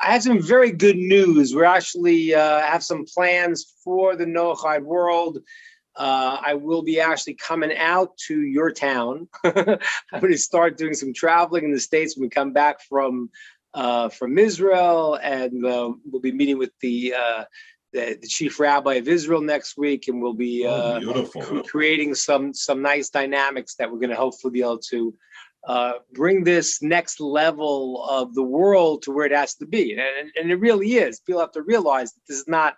I have some very good news. We're actually have some plans for the Noachide world. I will be actually coming out to your town. I'm going to start doing some traveling in the States when we come back from Israel, and we'll be meeting with the chief rabbi of Israel next week, and we'll be creating some nice dynamics that we're going to hopefully be able to bring this next level of the world to where it has to be. And it really is. People have to realize that this is not,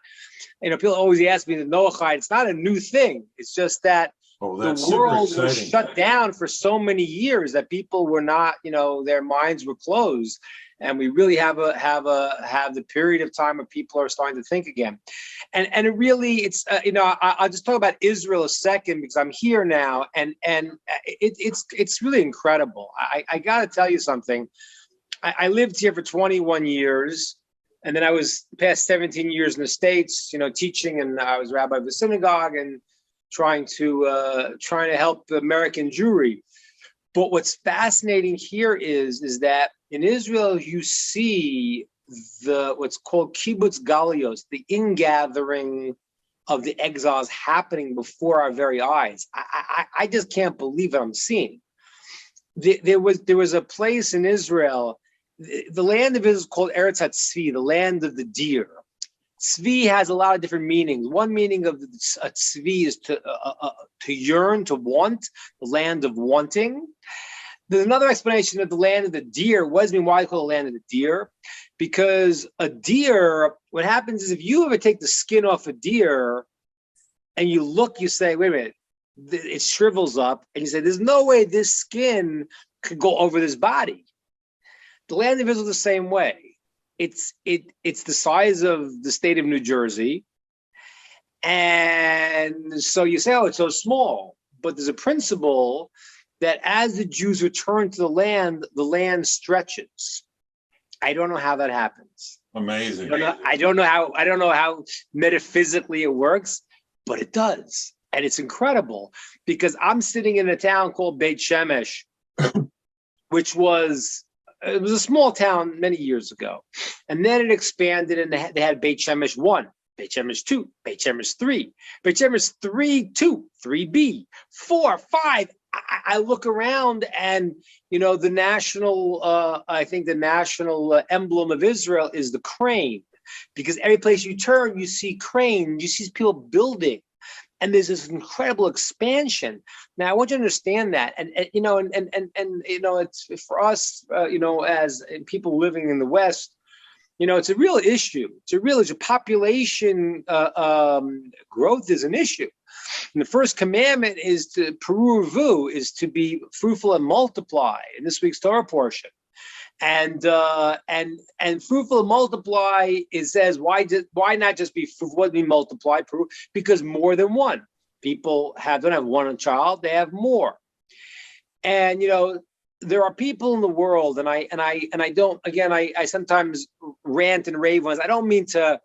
people always ask me the Noachide, it's not a new thing. It's just that the world was shut down for so many years that people were not, their minds were closed. And we really have the period of time where people are starting to think again, and it really I'll just talk about Israel a second because I'm here now, and it's really incredible. I got to tell you something. I lived here for 21 years, and then I was the past 17 years in the States, teaching, and I was rabbi of the synagogue and trying to help the American Jewry. But what's fascinating here is that in Israel, you see what's called kibbutz galios, the ingathering of the exiles happening before our very eyes. I just can't believe what I'm seeing. There was a place in Israel, the land of Israel is called Eretz HaTzvi, the land of the deer. Tzvi has a lot of different meanings. One meaning of tzvi is to yearn, to want, the land of wanting. There's another explanation of the land of the deer. What does it mean? Why it's called the land of the deer? Because a deer, what happens is if you ever take the skin off a deer and you look, you say, wait a minute, it shrivels up, and you say, there's no way this skin could go over this body. The land of Israel is the same way. It's the size of the state of New Jersey. And so you say, oh, it's so small. But there's a principle that as the Jews return to the land stretches. I don't know how that happens. Amazing. I don't know how metaphysically it works, but it does. And it's incredible because I'm sitting in a town called Beit Shemesh, which was a small town many years ago. And then it expanded and they had Beit Shemesh 1, Beit Shemesh 2, Beit Shemesh 3, Beit Shemesh 3, 2, 3B, 4, 5. I look around and, the national, I think the national emblem of Israel is the crane, because every place you turn, you see cranes, you see people building. And there's this incredible expansion. Now, I want you to understand that, and it's for us, as people living in the West, it's a real issue. It's a real issue. Population growth is an issue. And the first commandment is to peruvu, is to be fruitful and multiply in this week's Torah portion. And fruitful and multiply, it says, why not just be fruitful? What do we multiply? Because more than one. People don't have one child, they have more. And there are people in the world, and I don't, again, I sometimes rant and rave ones. I don't mean to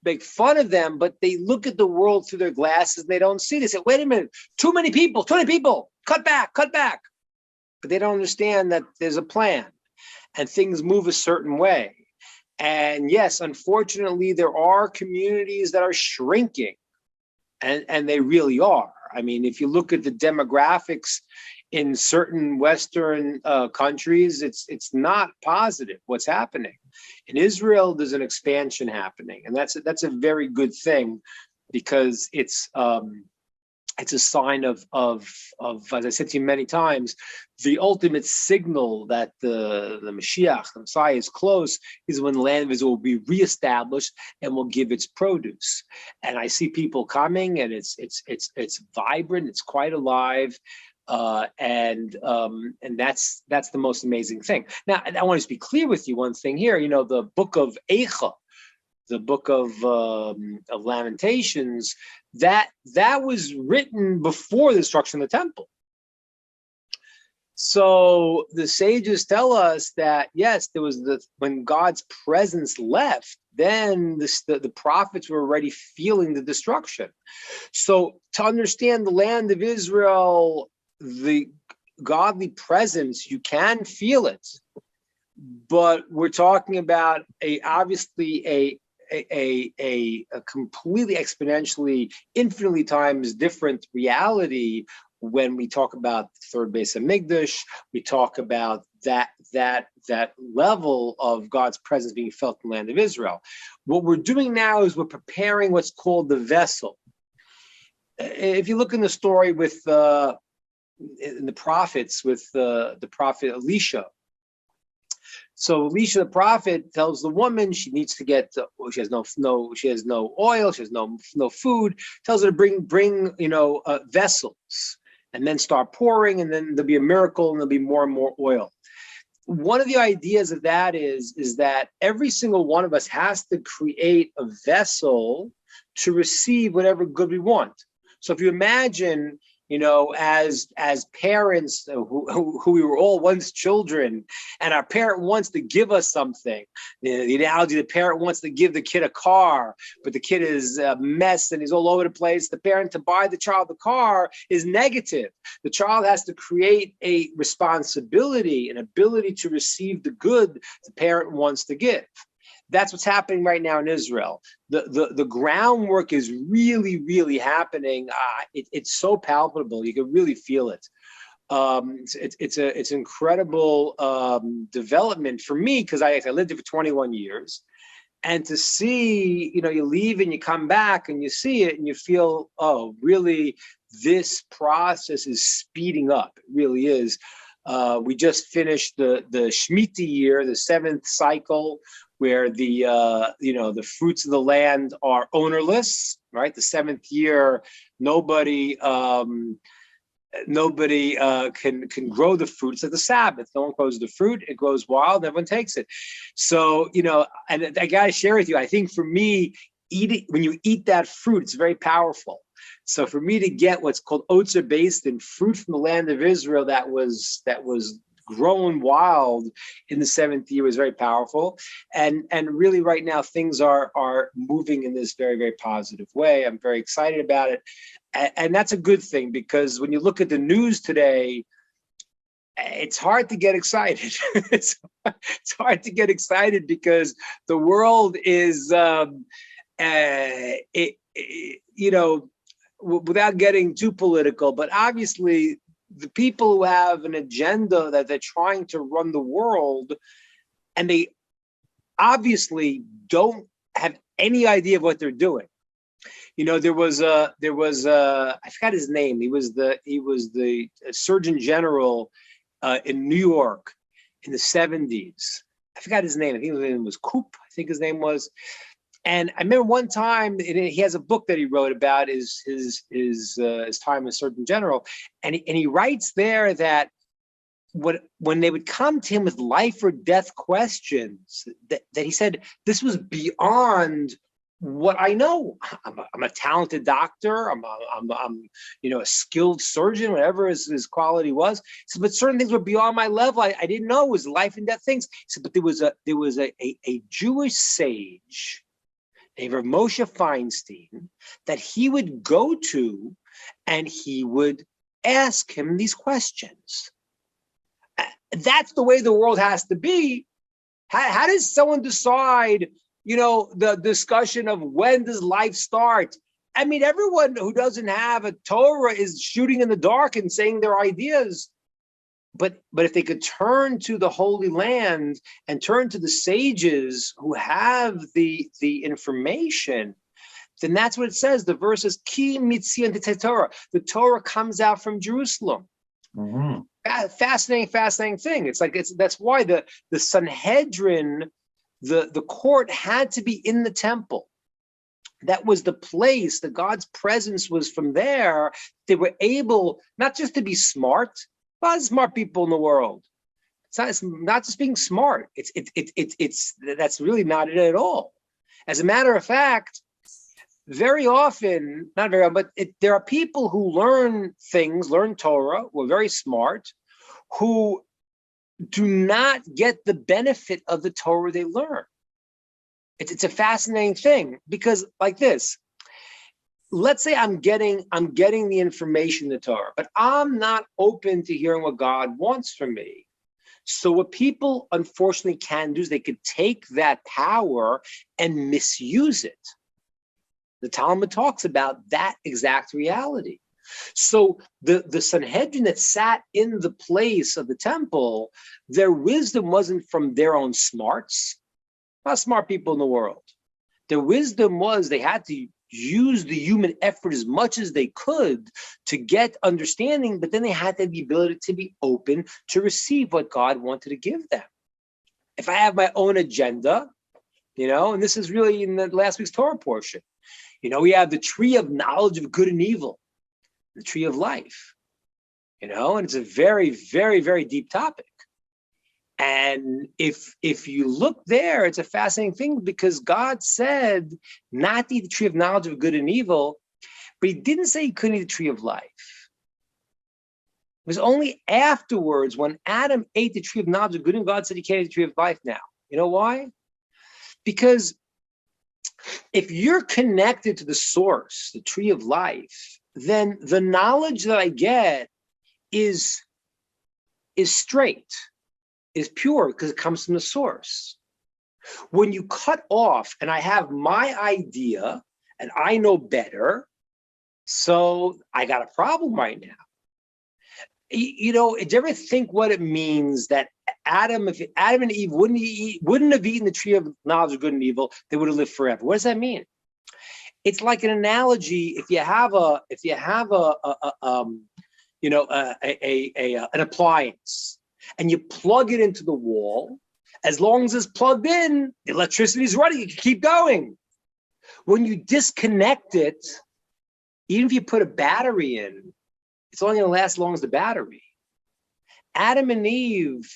make fun of them, but they look at the world through their glasses and they don't see. They say, wait a minute, too many people, cut back. But they don't understand that there's a plan and things move a certain way. And yes, unfortunately, there are communities that are shrinking, and they really are. I mean, if you look at the demographics in certain Western countries, it's not positive what's happening. In Israel, there's an expansion happening, and that's a very good thing, because it's a sign of, as I said to you many times, the ultimate signal that the Mashiach, the Messiah, is close, is when the land of Israel will be reestablished and will give its produce. And I see people coming, and it's vibrant, it's quite alive. And that's the most amazing thing. Now, I want to be clear with you one thing here. The book of Eicha, the book of Lamentations, that was written before the destruction of the temple. So the sages tell us that yes, there was when God's presence left, then the prophets were already feeling the destruction. So to understand the land of Israel, the godly presence, you can feel it. but we're talking about obviously a completely exponentially, infinitely times different reality when we talk about the third base of Migdash. We talk about that level of God's presence being felt in the land of Israel. What we're doing now is we're preparing what's called the vessel. If you look in the story with in the prophets, with the prophet Elisha. So Elisha the prophet tells the woman she needs to get she has no oil, she has no food. Tells her to bring vessels, and then start pouring, and then there'll be a miracle, and there'll be more and more oil. One of the ideas of that is that every single one of us has to create a vessel to receive whatever good we want. So if you imagine, as parents who we were all once children, and our parent wants to give us something. The analogy, the parent wants to give the kid a car, but the kid is a mess and he's all over the place. The parent to buy the child the car is negative. The child has to create a responsibility, an ability to receive the good the parent wants to give. That's what's happening right now in Israel. The groundwork is really, really happening. It's so palpable. You can really feel it. It's incredible development for me, because I lived it for 21 years. And to see, you leave and you come back and you see it and you feel, oh, really, this process is speeding up. It really is. We just finished the Shemitah year, the 7th cycle, where the fruits of the land are ownerless, right? The 7th year, nobody can grow the fruit. It's like the Sabbath. No one grows the fruit. It grows wild, and everyone takes it. So, and I got to share with you, I think for me, when you eat that fruit, it's very powerful. So for me to get what's called otzer based in fruit from the land of Israel that was grown wild in the 7th year was very powerful. And really right now things are moving in this very, very positive way. I'm very excited about it. And that's a good thing, because when you look at the news today, it's hard to get excited. It's hard to get excited because the world is, without getting too political, but obviously the people who have an agenda that they're trying to run the world, and they obviously don't have any idea of what they're doing. There was I forgot his name. He was the Surgeon General in New York in the 70s. I forgot his name. I think his name was Coop. I think his name was. And I remember one time, he has a book that he wrote about his time as Surgeon General, and he writes there that when they would come to him with life or death questions, that he said, this was beyond what I know. I'm a talented doctor. I'm a skilled surgeon, whatever his quality was. He said, but certain things were beyond my level. I didn't know it was life and death things. He said, but there was a Jewish sage, a Rav Moshe Feinstein, that he would go to and he would ask him these questions. That's the way the world has to be. How does someone decide, the discussion of when does life start? I mean, everyone who doesn't have a Torah is shooting in the dark and saying their ideas. But if they could turn to the Holy Land and turn to the sages who have the information, then that's what it says. The verse is Ki mitzion Torah. The Torah comes out from Jerusalem. Mm-hmm. Fascinating thing. That's why the Sanhedrin, the court had to be in the temple. That was the place that God's presence was from there. They were able not just to be smart. A lot of smart people in the world. It's not just being smart. It's that's really not it at all. As a matter of fact, very often, not very often, but there are people who learn Torah, who are very smart, who do not get the benefit of the Torah they learn. It's a fascinating thing, because like this. Let's say I'm getting the information, the Torah, but I'm not open to hearing what God wants from me. So what people unfortunately can do is they could take that power and misuse it. The Talmud talks about that exact reality. So the Sanhedrin that sat in the place of the temple, their wisdom wasn't from their own smarts, not smart people in the world. Their wisdom was they had to use the human effort as much as they could to get understanding, but then they had to have the ability to be open to receive what God wanted to give them. If I have my own agenda, and this is really in the last week's Torah portion, we have the tree of knowledge of good and evil, the tree of life, and it's a very, very, very deep topic. And if you look there, it's a fascinating thing because God said not to eat the tree of knowledge of good and evil, but he didn't say you couldn't eat the tree of life. It was only afterwards when Adam ate the tree of knowledge of good and God said you can't eat the tree of life now. You know why? Because if you're connected to the source, the tree of life, then the knowledge that I get is straight, is pure because it comes from the source. When you cut off and I have my idea and I know better, so I got a problem right now. Did you ever think what it means that Adam and Eve wouldn't have eaten the tree of knowledge of good and evil, they would have lived forever? What does that mean? It's like an analogy. If you have an appliance and you plug it into the wall, as long as it's plugged in, the electricity is running. You can keep going. When you disconnect it, even if you put a battery in, it's only going to last as long as the battery. Adam and Eve,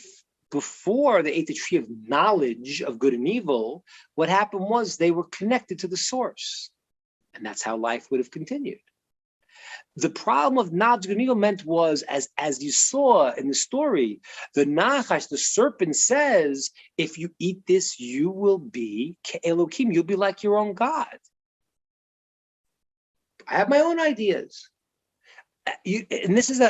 before they ate the tree of knowledge of good and evil, what happened was they were connected to the source. And that's how life would have continued. The problem of knowledge of good and evil meant was, as you saw in the story, the Nachash, the serpent, says, if you eat this, you will be Elohim, you'll be like your own God. I have my own ideas. And this is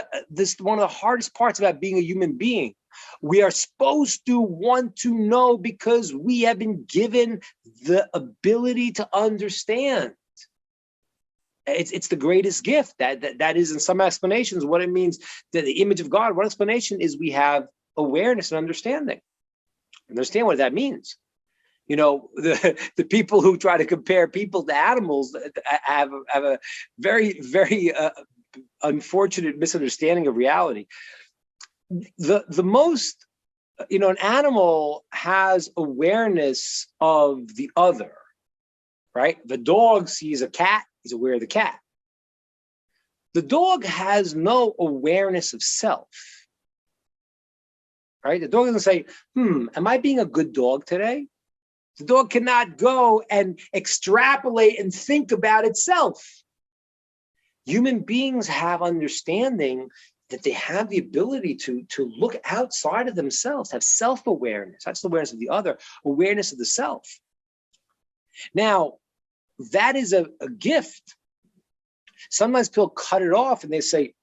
one of the hardest parts about being a human being. We are supposed to want to know because we have been given the ability to understand. It's the greatest gift. That is, in some explanations, what it means, that the image of God. One explanation is we have awareness and understanding. Understand what that means. The people who try to compare people to animals have a very, very unfortunate misunderstanding of reality. The most, an animal has awareness of the other, right? The dog sees a cat, he's aware of the cat. The dog has no awareness of self, right? The dog doesn't say, am I being a good dog today? The dog cannot go and extrapolate and think about itself. Human beings have understanding that they have the ability to look outside of themselves, have self-awareness. That's the awareness of the other, awareness of the self. Now, that is a gift. Sometimes people cut it off and they say,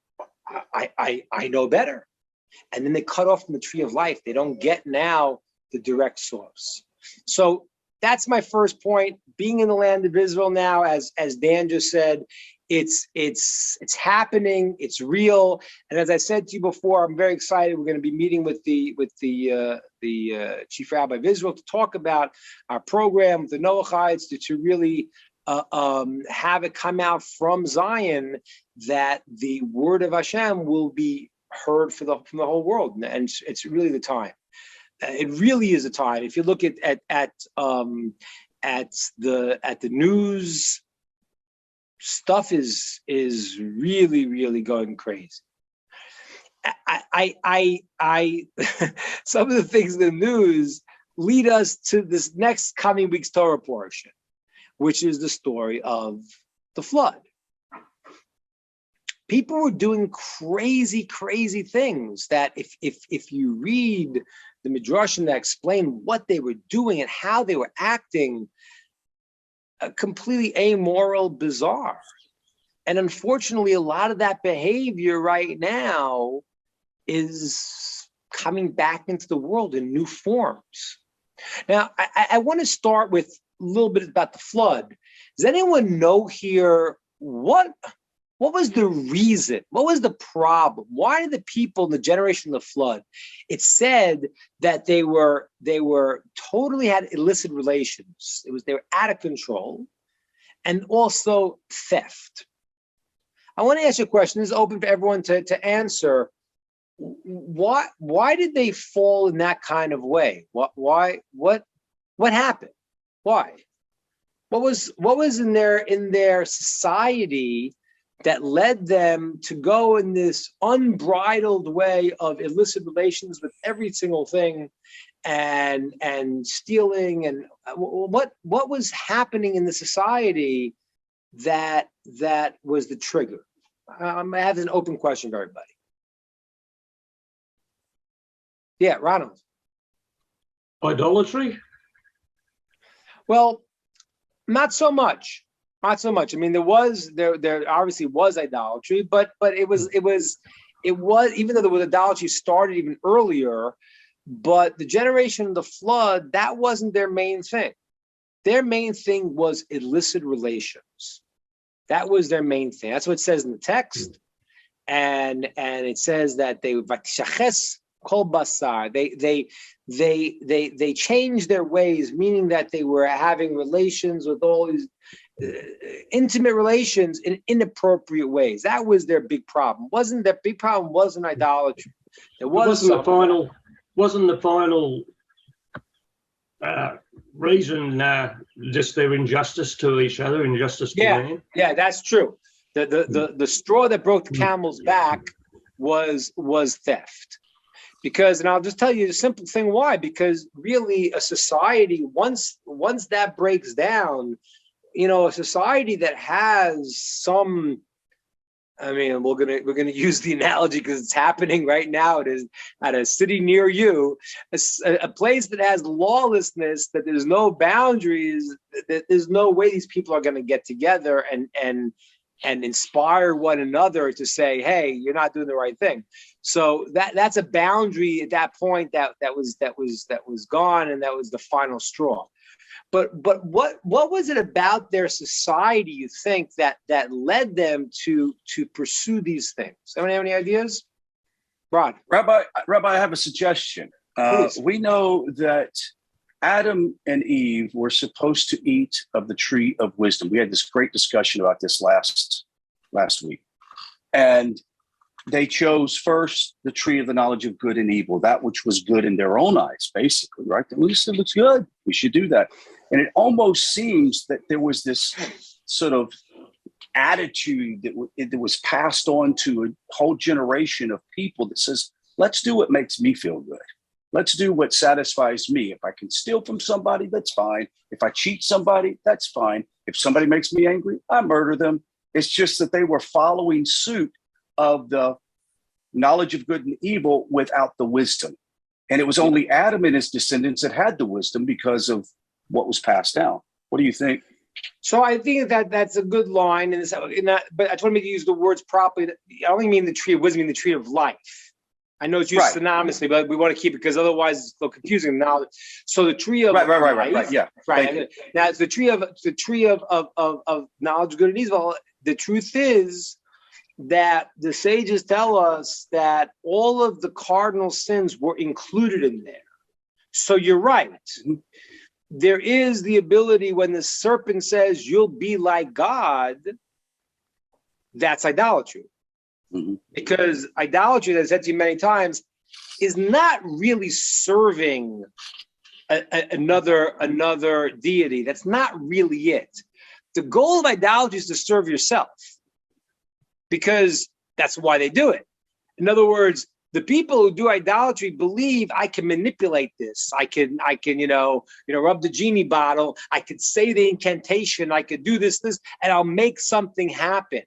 I know better. And then they cut off from the tree of life. They don't get now the direct source. So that's my first point. Being in the land of Israel now, as Dan just said, it's happening. It's real. And as I said to you before, I'm very excited. We're going to be meeting with the chief rabbi of Israel to talk about our program with the Noachites to really have it come out from Zion that the word of Hashem will be heard from the whole world, and it's really the time. It really is a time. If you look at the news, stuff is really, really going crazy. I some of the things in the news lead us to this next coming week's Torah portion, which is the story of the flood. People were doing crazy, crazy things that if you read the Midrashim that explain what they were doing and how they were acting, completely amoral, bizarre. And unfortunately, a lot of that behavior right now is coming back into the world in new forms. Now, I want to start with a little bit about the flood. Does anyone know here what was the reason? What was the problem? Why did the people in the generation of the flood? It said that they were totally had illicit relations. They were out of control, and also theft. I want to ask you a question. This is open for everyone to answer. Why did they fall in that kind of way? What happened? Why? What was in their society that led them to go in this unbridled way of illicit relations with every single thing, and stealing, and what was happening in the society that was the trigger? I have an open question for everybody. Yeah, Ronald. Idolatry? Well, not so much. Not so much. I mean, there obviously was idolatry, but it was even though there was idolatry started even earlier, but the generation of the flood, that wasn't their main thing. Their main thing was illicit relations. That was their main thing. That's what it says in the text, and it says that they kol basar. They changed their ways, meaning that they were having relations with all these intimate relations in inappropriate ways. That was their big problem. Their big problem wasn't idolatry. Wasn't the final reason just their injustice to each other, injustice to man? Yeah, that's true. The straw that broke the camel's back was theft. Because, and I'll just tell you the simple thing why, because really a society, once that breaks down, a society that has some, I mean, we're gonna use the analogy because it's happening right now. It is at a city near you, a place that has lawlessness, that there's no boundaries, that there's no way these people are going to get together and inspire one another to say, hey, you're not doing the right thing. So that's a boundary at that point that was gone, and that was the final straw. But what was it about their society, you think, that led them to pursue these things? Anyone have any ideas? Rod. Rabbi, I have a suggestion. We know that Adam and Eve were supposed to eat of the tree of wisdom. We had this great discussion about this last week. And they chose first the tree of the knowledge of good and evil, that which was good in their own eyes, basically, right? At least it looks good. We should do that. And it almost seems that there was this sort of attitude that was passed on to a whole generation of people that says, let's do what makes me feel good. Let's do what satisfies me. If I can steal from somebody, that's fine. If I cheat somebody, that's fine. If somebody makes me angry, I murder them. It's just that they were following suit of the knowledge of good and evil without the wisdom. And it was only Adam and his descendants that had the wisdom because of what was passed down. What do you think? So I think that's a good line, but I just want me to use the words properly. I only mean the tree of wisdom, I mean the tree of life. I know it's used synonymously, but we want to keep it because otherwise it's a little confusing. Now, so the tree of right. Yeah, right. Now it's the tree of knowledge of good and evil. The truth is that the sages tell us that all of the cardinal sins were included in there. So you're right. Mm-hmm. There is the ability when the serpent says you'll be like God, that's idolatry. Mm-hmm. Because idolatry, as I've said to you many times, is not really serving another deity. That's not really it. The goal of idolatry is to serve yourself, because that's why they do it. In other words, the people who do idolatry believe I can manipulate this. I can, rub the genie bottle. I could say the incantation. I could do this, and I'll make something happen.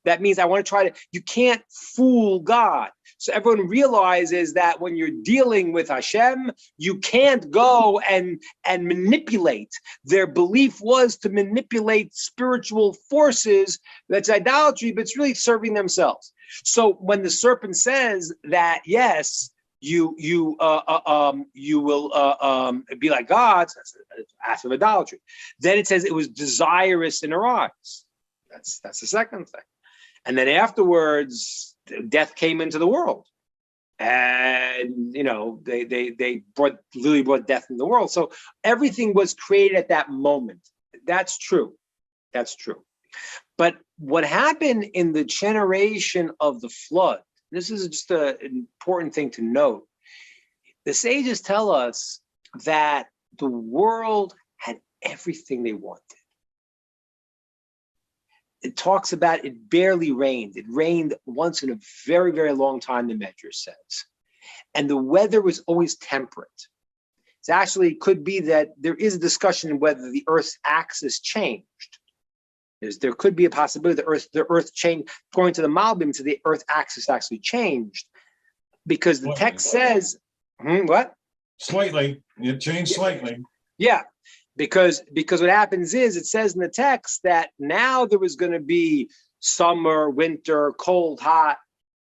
That means I want to try to, you can't fool God. So everyone realizes that when you're dealing with Hashem, you can't go and manipulate. Their belief was to manipulate spiritual forces. That's idolatry, but it's really serving themselves. So when the serpent says that, yes, you will be like God. That's an act of idolatry. Then it says it was desirous in her eyes. That's the second thing. And then afterwards, death came into the world. And they brought death in the world. So everything was created at that moment. That's true. But what happened in the generation of the flood, this is just an important thing to note. The sages tell us that the world had everything they wanted. It talks about it barely rained. It rained once in a very, very long time, the Medrash says. And the weather was always temperate. It actually could be that there is a discussion whether the Earth's axis changed. There could be a possibility the Earth changed, according to the Malbim, to the Earth axis actually changed. Because the text says, what? Slightly. It changed slightly. Yeah. Because what happens is, it says in the text that now there was going to be summer, winter, cold, hot.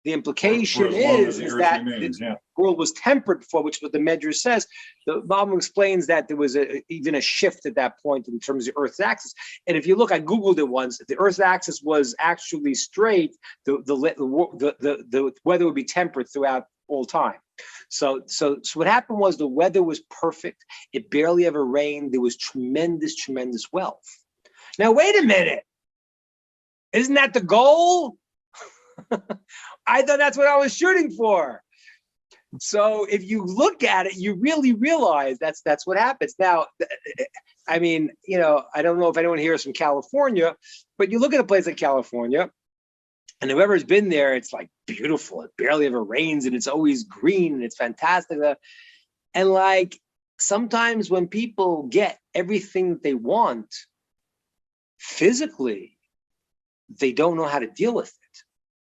The implication is that the world was temperate before, which is what the Medrash says. The Bible explains that there was even a shift at that point in terms of the Earth's axis. And if you look, I Googled it once, if the Earth's axis was actually straight, the weather would be temperate throughout all time. So what happened was the weather was perfect. It barely ever rained. There was tremendous wealth. Now, wait a minute. Isn't that the goal? I thought that's what I was shooting for. So if you look at it, you really realize that's what happens. Now, I mean, I don't know if anyone here is from California, but you look at a place like California, and whoever's been there, it's like beautiful. It barely ever rains, and it's always green, and it's fantastic. And like sometimes when people get everything that they want physically, they don't know how to deal with it.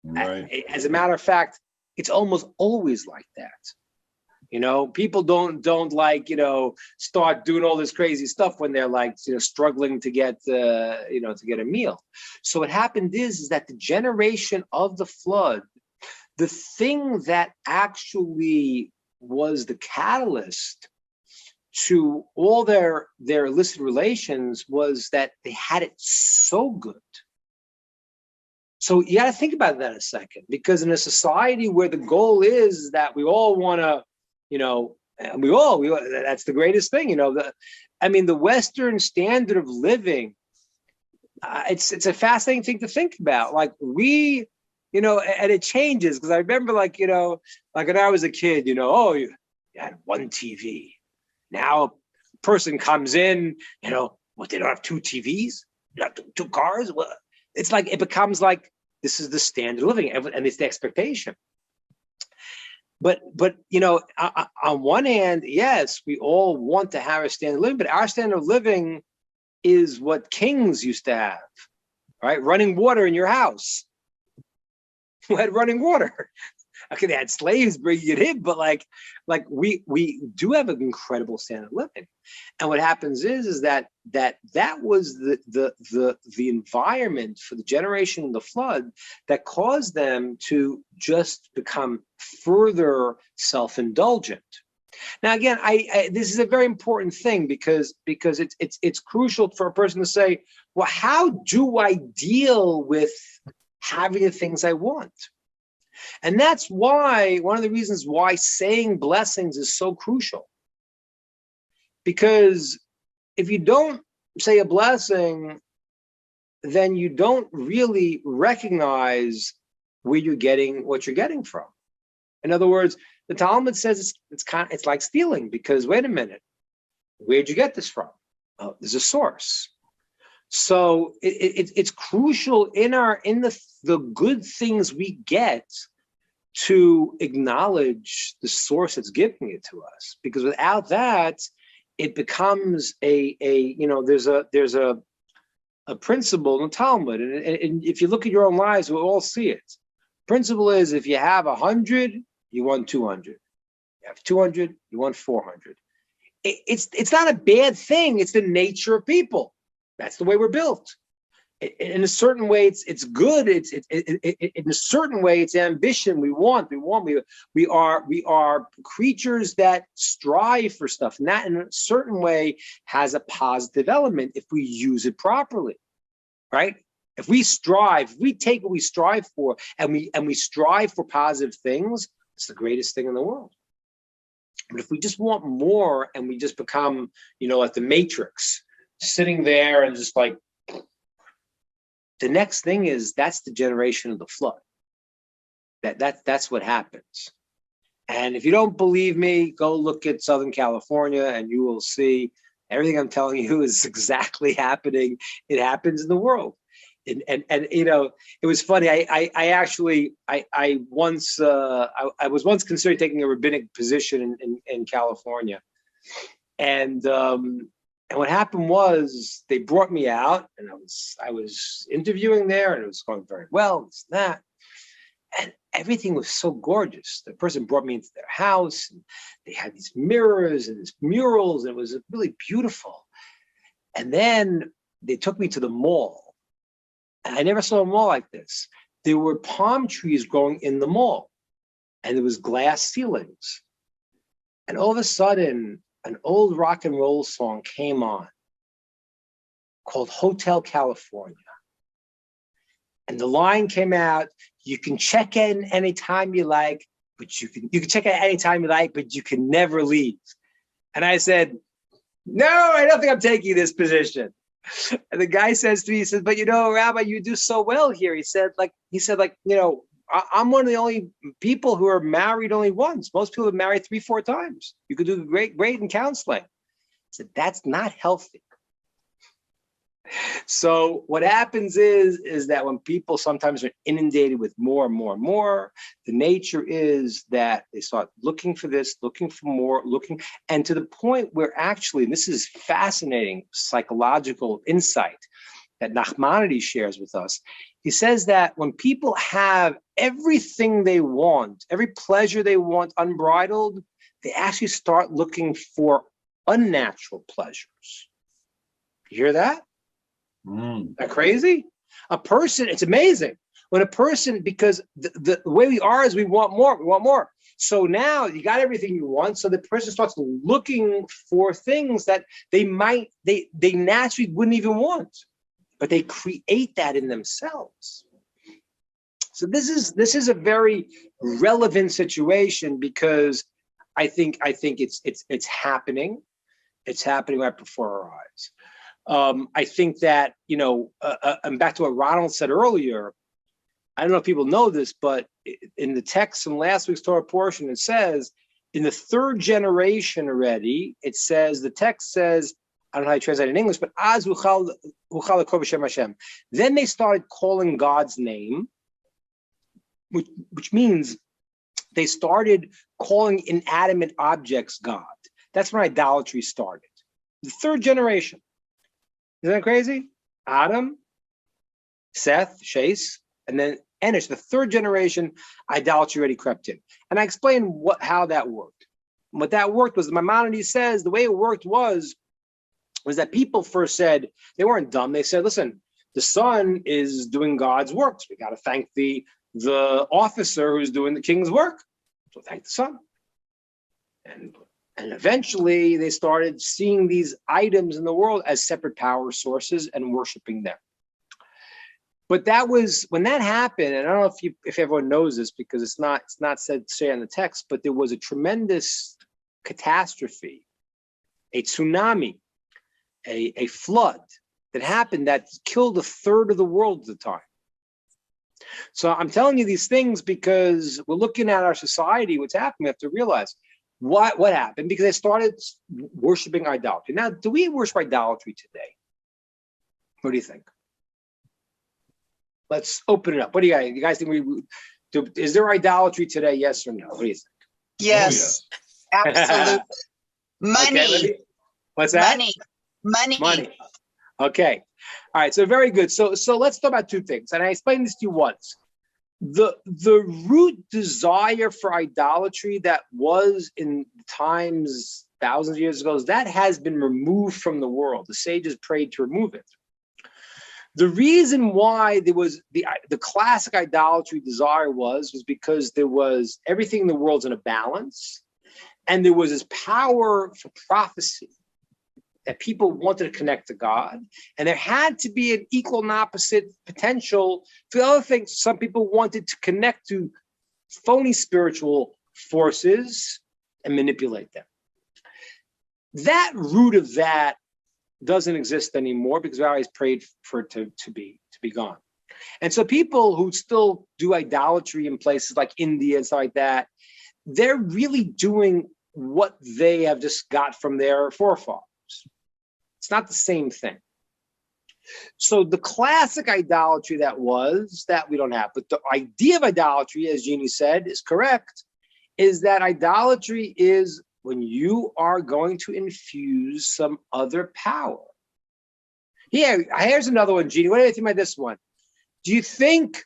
Right. As a matter of fact, it's almost always like that. People don't like, start doing all this crazy stuff when they're like, struggling to get, to get a meal. So what happened is that the generation of the flood, the thing that actually was the catalyst to all their illicit relations was that they had it so good. So you got to think about that a second, because in a society where the goal is that we all want to, that's the greatest thing, the Western standard of living, it's a fascinating thing to think about. Like and it changes, because I remember like when I was a kid, you had one TV. Now a person comes in, they don't have two TVs, you have two cars. Well, it's like, it becomes like, this is the standard of living, and it's the expectation. But on one hand, yes, we all want to have a standard of living, but our standard of living is what kings used to have, right? Running water in your house. Who had running water? Okay, they had slaves bringing it in, but like we do have an incredible standard of living. And what happens is that was the environment for the generation of the flood that caused them to just become further self-indulgent. Now, again, this is a very important thing because it's crucial for a person to say, well, how do I deal with having the things I want? And that's why, one of the reasons why saying blessings is so crucial. Because if you don't say a blessing, then you don't really recognize where you're getting what you're getting from. In other words, the Talmud says it's like stealing, because wait a minute, where'd you get this from? Oh, there's a source. So it's crucial in the good things we get to acknowledge the source that's giving it to us, because without that, it becomes there's a principle in the Talmud, and if you look at your own lives, we'll all see it. Principle is, if you have 100, you want 200. You have 200, you want 400. It's not a bad thing. It's the nature of people. That's the way we're built. in a certain way, it's good. In a certain way, it's ambition. We are creatures that strive for stuff, and that in a certain way has a positive element if we use it properly, right? If we take what we strive for, and we strive for positive things, it's the greatest thing in the world. But if we just want more and we just become, like the Matrix, sitting there and just like, the next thing is that's the generation of the flood. That's what happens. And if you don't believe me, go look at Southern California and you will see everything I'm telling you is exactly happening. It happens in the world. And it was funny. I was once considering taking a rabbinic position in California, and what happened was they brought me out, and I was interviewing there, and it was going very well. This and that, and everything was so gorgeous. The person brought me into their house, and they had these mirrors and these murals, and it was really beautiful. And then they took me to the mall. I never saw a mall like this. There were palm trees growing in the mall, and there was glass ceilings. And all of a sudden, an old rock and roll song came on called Hotel California. And the line came out, you can check in anytime you like, but you can check in anytime you like, but you can never leave. And I said, no, I don't think I'm taking this position. And the guy says to me, he says, but Rabbi, you do so well here. He said, I'm one of the only people who are married only once. Most people are married 3-4 times. You could do great in counseling. I said, that's not healthy. So what happens is that when people sometimes are inundated with more and more and more, the nature is that they start looking for this, looking for more, and to the point where actually, and this is fascinating psychological insight that Nachmanides shares with us. He says that when people have everything they want, every pleasure they want unbridled, they actually start looking for unnatural pleasures. You hear that? Isn't that crazy? A person, it's amazing. When a person, because the way we are is we want more. So now you got everything you want. So the person starts looking for things that they naturally wouldn't even want, but they create that in themselves. So this is a very relevant situation because I think it's happening. It's happening right before our eyes. I think that, and back to what Ronald said earlier, I don't know if people know this, but in the text in last week's Torah portion, it says in the 3rd generation already, the text says, I don't know how to translate it in English, but Az uchal b'shem Hashem. Then they started calling God's name, which means they started calling inanimate objects God. That's when idolatry started. The 3rd generation. Isn't that crazy? Adam, Seth, Shais, and then Enosh, the 3rd generation, idolatry already crept in. And I explained how that worked. And what that worked was, Maimonides says, the way it worked was that people first said, they weren't dumb. They said, listen, the sun is doing God's work. So we got to thank the officer who's doing the king's work. So thank the sun. And eventually they started seeing these items in the world as separate power sources and worshiping them. But that was when that happened, and I don't know if everyone knows this because it's not said in the text, but there was a tremendous catastrophe, a tsunami, a flood that happened that killed 1/3 of the world at the time. So I'm telling you these things because we're looking at our society, what's happening. We have to realize what happened because they started worshiping idolatry. Now, do we worship idolatry today? What do you think? Let's open it up. What do you guys think? Is there idolatry today? Yes or no? What do you think? Yes, absolutely. Money. Okay, what's that? Money. Okay. All right. So very good. So let's talk about 2 things. And I explained this to you once. The root desire for idolatry that was in times thousands of years ago, that has been removed from the world. The sages prayed to remove it. The reason why there was the classic idolatry desire was because there was everything in the world's in a balance, and there was this power for prophecy that people wanted to connect to God, and there had to be an equal and opposite potential for the other things. Some people wanted to connect to phony spiritual forces and manipulate them. That root of that doesn't exist anymore because we always prayed for it to be gone. And so people who still do idolatry in places like India and stuff like that, they're really doing what they have just got from their forefathers. It's not the same thing. So the classic idolatry that we don't have. But the idea of idolatry, as Jeannie said, is correct, is that idolatry is when you are going to infuse some other power. Yeah, here's another one, Jeannie. What do you think about this one? Do you think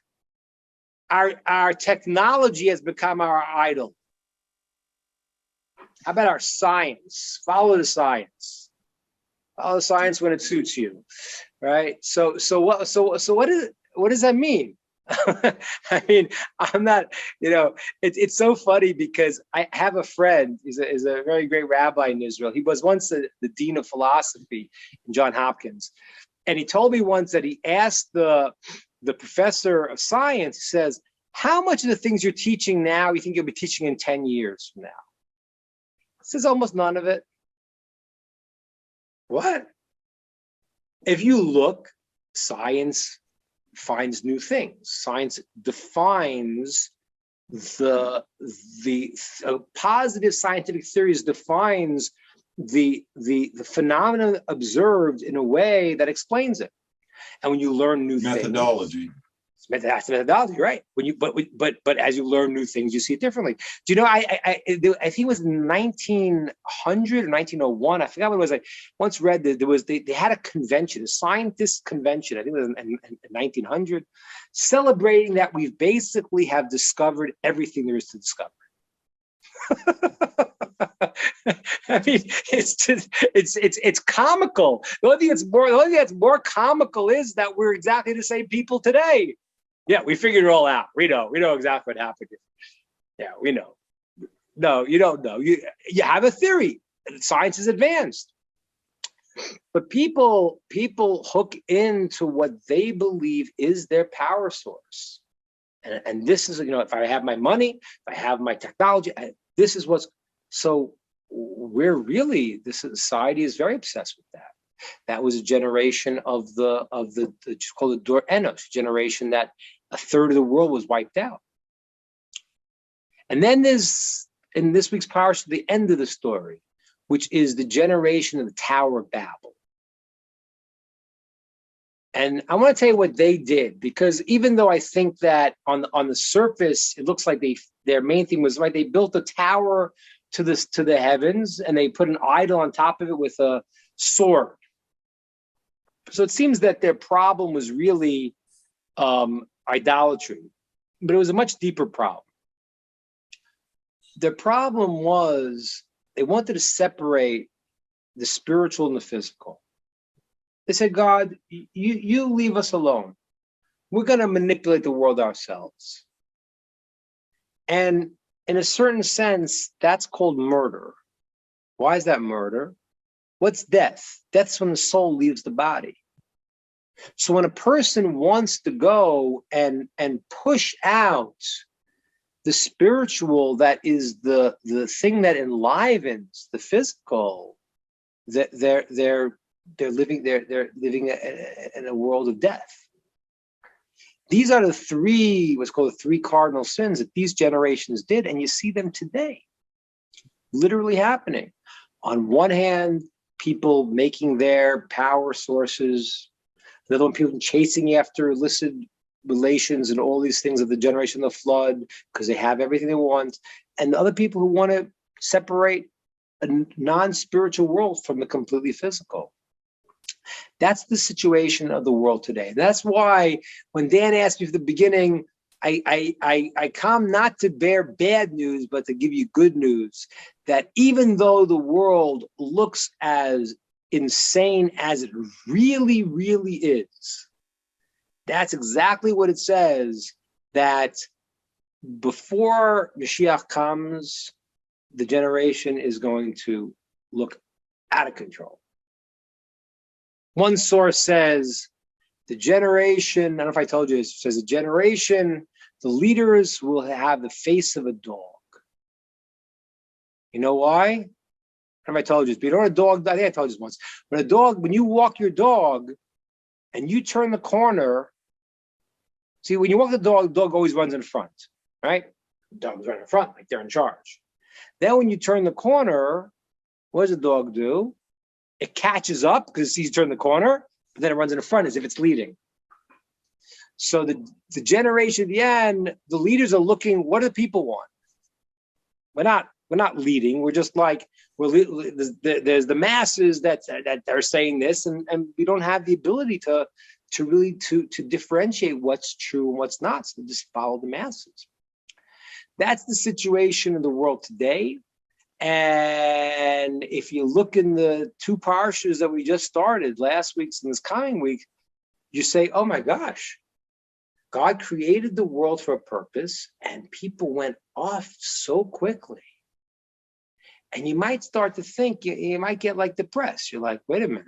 our technology has become our idol? How about our science? Follow the science. Follow the science when it suits you, right? So what does that mean? I mean, I'm not, it's so funny because I have a friend, he's a very great rabbi in Israel. He was once the dean of philosophy in Johns Hopkins. And he told me once that he asked the professor of science, he says, how much of the things you're teaching now you think you'll be teaching in 10 years from now? He says almost none of it. What? If you look, science finds new things. Science defines the positive scientific theories defines the phenomenon observed in a way that explains it. And when you learn new Methodology. things, that's methodology, right? But as you learn new things, you see it differently. Do you know? I think it was 1900 or 1901. I forgot what it was. I once read that they had a convention, a scientist convention. I think it was in 1900, celebrating that we basically have discovered everything there is to discover. I mean, it's comical. The only thing that's more comical is that we're exactly the same people today. Yeah, we figured it all out. We know exactly what happened. Yeah, we know. No, you don't know. You have a theory. Science is advanced. But people hook into what they believe is their power source. And this is, if I have my money, if I have my technology, this is what's, so the society is very obsessed with that. That was a generation of the called the Dor Enosh generation, that a third of the world was wiped out. And then there's, in this week's parsha, the end of the story, which is the generation of the Tower of Babel. And I want to tell you what they did, because even though I think that on the surface it looks like their main thing was right, they built a tower to the heavens and they put an idol on top of it with a sword. So it seems that their problem was really idolatry, but it was a much deeper problem. Their problem was they wanted to separate the spiritual and the physical. They said, God, you leave us alone. We're going to manipulate the world ourselves. And in a certain sense, that's called murder. Why is that murder? What's death? Death's when the soul leaves the body. So when a person wants to go and push out the spiritual, that is the thing that enlivens the physical, that they're living in a world of death. These are what's called the three cardinal sins that these generations did, and you see them today, literally happening. On one hand, people making their power sources. Another one, people chasing after illicit relations and all these things of the generation of the flood because they have everything they want. And the other people who want to separate a non-spiritual world from the completely physical. That's the situation of the world today. That's why when Dan asked me at the beginning, I come not to bear bad news, but to give you good news, that even though the world looks as insane as it really, really is, That's exactly what it says, that before Mashiach comes, the generation is going to look out of control. One source says the generation, I don't know if I told you this, says the generation, the leaders will have the face of a dog. You know why? I don't know if I told you this, but you know what a dog, I think I told you this once. When you walk your dog and you turn the corner, see, when you walk the dog always runs in front, right? The dog's running in front, like they're in charge. Then when you turn the corner, what does the dog do? It catches up because it sees you turn the corner, but then it runs in the front as if it's leading. So the generation at the end, the leaders are looking, what do people want? We're not leading. We're just like, there's the masses that are saying this, and we don't have the ability to really differentiate what's true and what's not. So just follow the masses. That's the situation in the world today. And if you look in the two parshas that we just started, last week's and this coming week, you say, oh my gosh, God created the world for a purpose, and people went off so quickly. And you might start to think, you might get like depressed. You're like, wait a minute,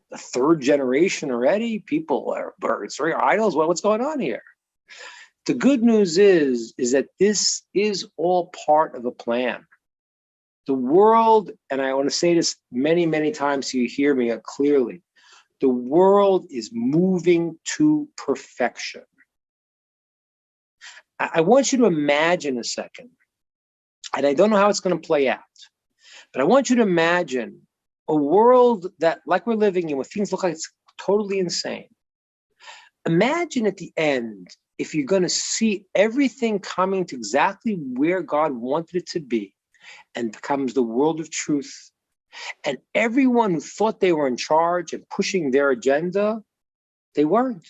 the third generation already? People are birds, or idols? Well, what's going on here? The good news is that this is all part of a plan. The world, and I want to say this many, many times so you hear me clearly, the world is moving to perfection. I want you to imagine a second, and I don't know how it's going to play out, but I want you to imagine a world that, like we're living in, where things look like it's totally insane. Imagine at the end, if you're going to see everything coming to exactly where God wanted it to be, and becomes the world of truth, and everyone who thought they were in charge and pushing their agenda, they weren't.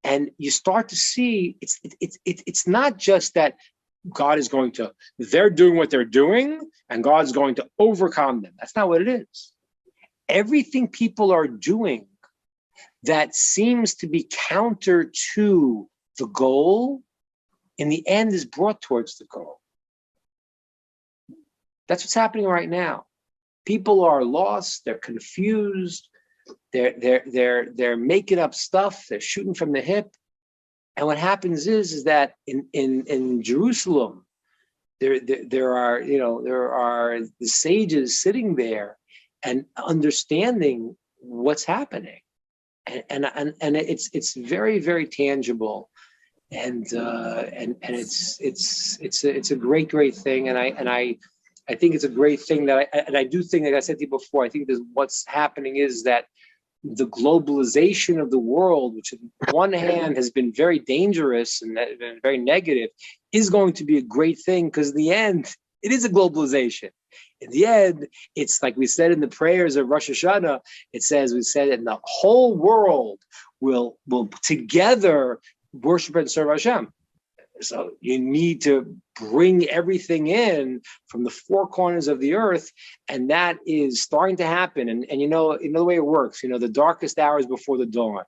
And you start to see it's not just that God is going to, they're doing what they're doing and God's going to overcome them. That's not what it is. Everything people are doing that seems to be counter to the goal, in the end is brought towards the goal. That's what's happening right now. People are lost, they're confused, they're making up stuff, they're shooting from the hip. And what happens is that in Jerusalem, there are the sages sitting there and understanding what's happening. And it's very, very tangible. And it's a great thing. And I think it's a great thing that I do think, like I said to you before, I think that what's happening is that the globalization of the world, which on one hand has been very dangerous and very negative, is going to be a great thing, because in the end, it is a globalization. In the end, it's like we said in the prayers of Rosh Hashanah, we said that the whole world will together worship and serve Hashem. So you need to bring everything in from the four corners of the earth, and that is starting to happen. And you know the way it works, the darkest hours before the dawn.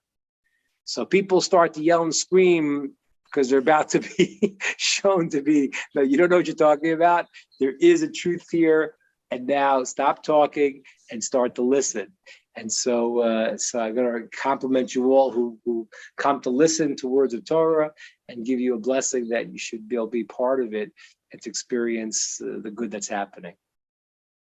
So people start to yell and scream because they're about to be shown to be, no, you don't know what you're talking about. There is a truth here, and now stop talking and start to listen. And so I'm going to compliment you all who come to listen to words of Torah, and give you a blessing that you should be able to be part of it and to experience the good that's happening.